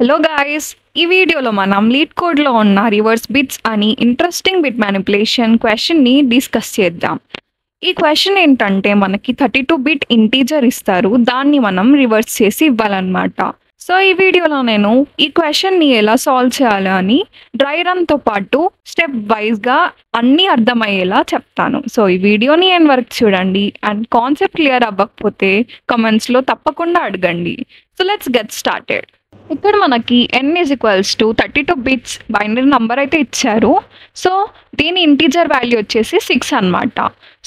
Hello guys! ఈ వీడియోలో మనం లీడ్ కోడ్‌లో ఉన్న రివర్స్ బిట్స్ అని ఇంట్రెస్టింగ్ బిట్ మ్యానిప్యులేషన్ క్వెషన్‌ని డిస్కస్ చేద్దాం. ఈ క్వెషన్ ఏంటంటే మనకి 32 బిట్ ఇంటీజర్ ఇస్తారు. దాన్ని మనం రివర్స్ చేసి ఇవ్వాలన్నమాట. సో ఈ వీడియోలో నేను ఈ క్వెషన్‌ని ఎలా సాల్వ్ చేయాలో అని డ్రై రన్‌తో పాటు స్టెప్ వైస్‌గా అన్నీ అర్థమయ్యేలా చెప్తాను. సో ఈ వీడియోని ఎండ్ వరకు చూడండి అండ్ కాన్సెప్ట్ క్లియర్ అవ్వకపోతే కామెంట్స్‌లో తప్పకుండా అడగండి. So let's get started. ఇక్కడ మనకి n is equals to 32 bits binary number అయితే ఇచ్చారు. సో దీని ఇంటీజర్ వాల్యూ వచ్చేసి 6 అనమాట.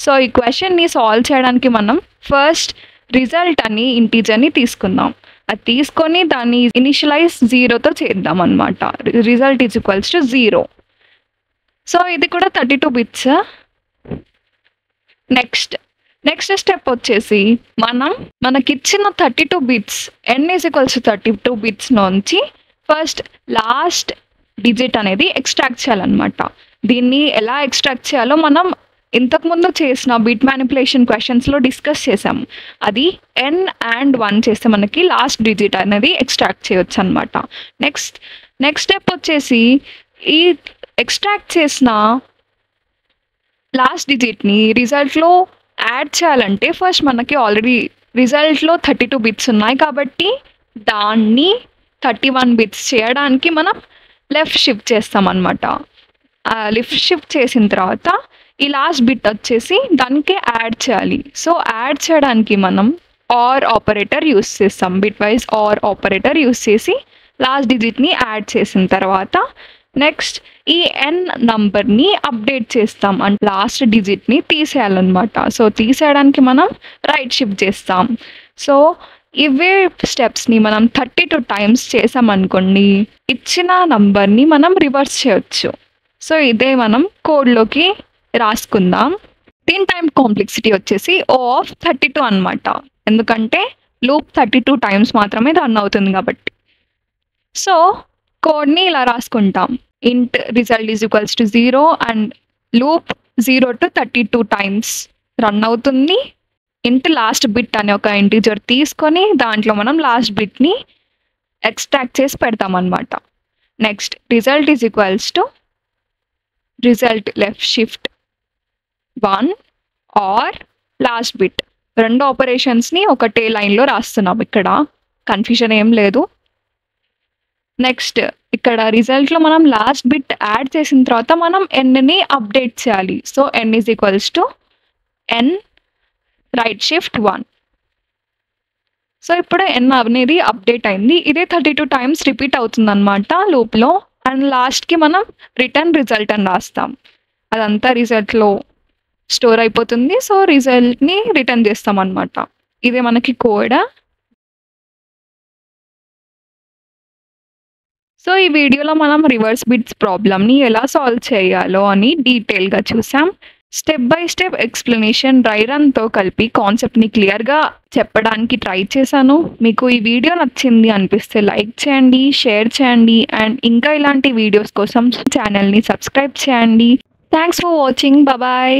సో ఈ క్వెషన్ని సాల్వ్ చేయడానికి మనం ఫస్ట్ రిజల్ట్ అని ఇంటీజర్ని తీసుకుందాం. అది తీసుకొని దాన్ని ఇనిషియలైజ్ 0తో చేద్దాం అనమాట. Result is equals to 0. So ఇది కూడా 32 బిట్స్. నెక్స్ట్ స్టెప్ వచ్చేసి మనకిచ్చిన 32 bits n is equals to 32 bits నుంచి ఫస్ట్ లాస్ట్ డిజిట్ అనేది ఎక్స్ట్రాక్ట్ చేయాలన్నమాట. దీన్ని ఎలా ఎక్స్ట్రాక్ట్ చేయాలో మనం ఇంతకుముందు చేసిన బిట్ మ్యానిపులేషన్ క్వెషన్స్లో డిస్కస్ చేసాం. అది n and 1 చేస్తే మనకి లాస్ట్ డిజిట్ అనేది ఎక్స్ట్రాక్ట్ చేయొచ్చు అనమాట. నెక్స్ట్ స్టెప్ వచ్చేసి ఈ ఎక్స్ట్రాక్ట్ చేసిన లాస్ట్ డిజిట్ని రిజల్ట్లో యాడ్ చేయాలంటే ఫస్ట్ మనకి ఆల్రెడీ రిజల్ట్లో 32 బిట్స్ ఉన్నాయి కాబట్టి దాన్ని 31 బిట్స్ చేయడానికి మనం లెఫ్ట్ షిఫ్ట్ చేస్తాం అనమాట. లెఫ్ట్ షిఫ్ట్ చేసిన తర్వాత ఈ లాస్ట్ బిట్ వచ్చేసి దానికి యాడ్ చేయాలి. సో యాడ్ చేయడానికి మనం ఆర్ ఆపరేటర్ యూస్ చేస్తాం. Bitwise OR operator use చేసి లాస్ట్ డిజిట్ని యాడ్ చేసిన తర్వాత నెక్స్ట్ ఈ n నంబర్ని అప్డేట్ చేస్తాం అండ్ లాస్ట్ డిజిట్ని తీసేయాలన్నమాట. సో తీసేయడానికి మనం రైట్ షిఫ్ట్ చేస్తాం. సో ఇవే స్టెప్స్ని మనం 32 టైమ్స్ చేసామనుకోండి ఇచ్చిన నంబర్ని మనం రివర్స్ చేయొచ్చు. సో ఇదే మనం కోడ్లోకి రాసుకుందాం. దీని టైం కాంప్లెక్సిటీ వచ్చేసి O(32) అనమాట. ఎందుకంటే లూప్ 32 టైమ్స్ మాత్రమే రన్ అవుతుంది కాబట్టి. సో కోడ్ని ఇలా రాసుకుంటాం. ఇంట్ result is equals to 0 and loop 0 to 32 times run అవుతుంది. ఇంట్ లాస్ట్ బిట్ అనే ఒక ఇంటీజర్ తీసుకొని దాంట్లో మనం లాస్ట్ బిట్ని ఎక్స్ట్రాక్ట్ చేసి పెడతాం అనమాట. Next result is equals to result left shift 1 OR last bit. రెండు ఆపరేషన్స్ని ఒకటే లైన్లో రాస్తున్నాం. ఇక్కడ కన్ఫ్యూజన్ ఏం లేదు. నెక్స్ట్ ఇక్కడ రిజల్ట్లో మనం లాస్ట్ బిట్ యాడ్ చేసిన తర్వాత మనం nని అప్డేట్ చేయాలి. So n is equals to n right shift 1. So ఇప్పుడు n అనేది అప్డేట్ అయింది. ఇదే 32 టైమ్స్ రిపీట్ అవుతుంది అనమాట లూప్లో. అండ్ లాస్ట్కి మనం రిటర్న్ రిజల్ట్ అని రాస్తాం. అదంతా రిజల్ట్లో స్టోర్ అయిపోతుంది. సో రిజల్ట్ని రిటర్న్ చేస్తాం అనమాట. ఇదే మనకి కోడ్. సో ఈ వీడియోలో మనం రివర్స్ బిట్స్ ప్రాబ్లమ్ని ఎలా సాల్వ్ చేయాలో అని డీటెయిల్గా చూసాం. Step by step explanation dry రన్తో కలిపి కాన్సెప్ట్ని క్లియర్గా చెప్పడానికి ట్రై చేశాను. మీకు ఈ వీడియో నచ్చింది అనిపిస్తే లైక్ చేయండి, షేర్ చేయండి అండ్ ఇంకా ఇలాంటి వీడియోస్ కోసం ఛానల్ని సబ్స్క్రైబ్ చేయండి. Thanks for watching. బాయ్.